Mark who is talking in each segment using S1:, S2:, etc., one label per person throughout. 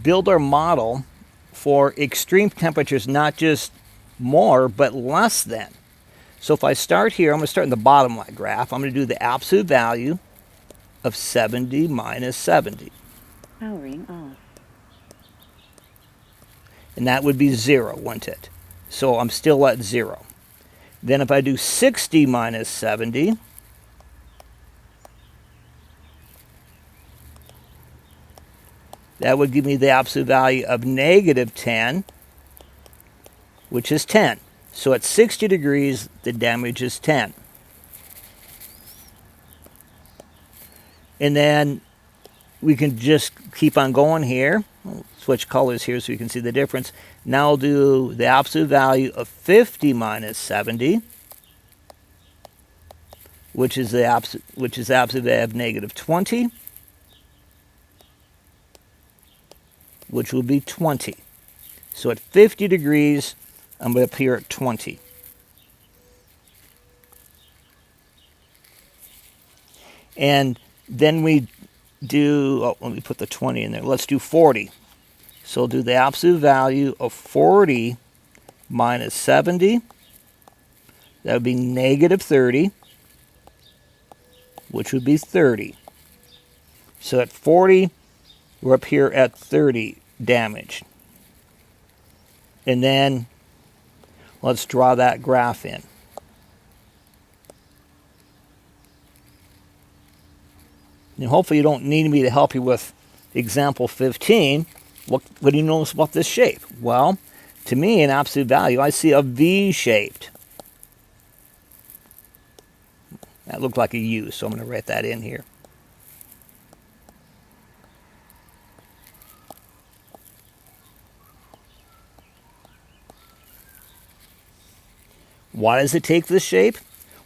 S1: build our model for extreme temperatures, not just more, but less than. So if I start here, I'm going to start in the bottom of my graph. I'm going to do the absolute value of 70 minus 70.
S2: Powering off.
S1: And that would be 0, wouldn't it? So I'm still at 0. Then if I do 60 minus 70, that would give me the absolute value of negative 10, which is 10. So at 60 degrees, the damage is 10. And then we can just keep on going here. I'll switch colors here so you can see the difference. Now I'll do the absolute value of 50 minus 70, which is the absolute value of negative 20, which will be 20. So at 50 degrees, I'm up here at 20. And then we do, let me put the 20 in there. Let's do 40. So I'll do the absolute value of 40 minus 70. That would be negative 30, which would be 30. So at 40, we're up here at 30 damage. And then let's draw that graph in. Now hopefully you don't need me to help you with example 15. What do you notice about this shape? Well, to me, in absolute value, I see a V-shaped. That looked like a U, so I'm going to write that in here. Why does it take this shape?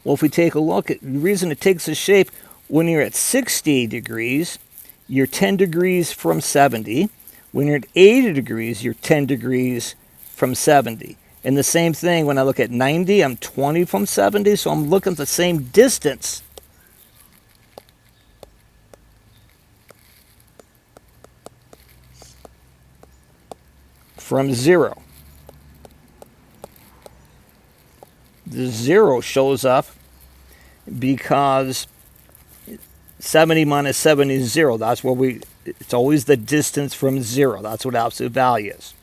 S1: Well, if we take a look at the reason it takes this shape, when you're at 60 degrees, you're 10 degrees from 70. When you're at 80 degrees, you're 10 degrees from 70. And the same thing when I look at 90, I'm 20 from 70, so I'm looking at the same distance. From 0. The 0 shows up because 70 minus 70 is 0. That's where it's always the distance from 0. That's what absolute value is.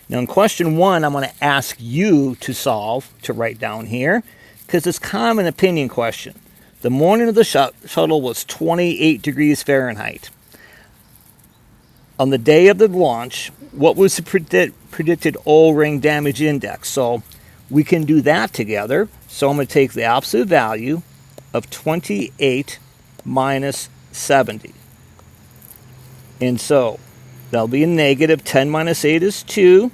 S1: Now in question 1, I'm going to ask you to solve, to write down here, because it's kind of an opinion question. The morning of the shuttle was 28 degrees Fahrenheit. On the day of the launch, what was the predicted O-ring damage index? So we can do that together. So I'm going to take the absolute value of 28 minus 70. And so that'll be a negative. 10 minus 8 is 2.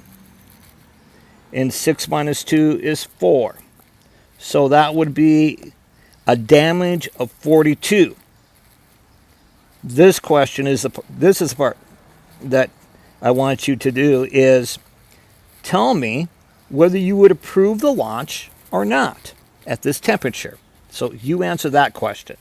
S1: And 6 minus 2 is 4. So that would be a damage of 42. This question is this is the part that I want you to do, is tell me whether you would approve the launch or not at this temperature. So you answer that question.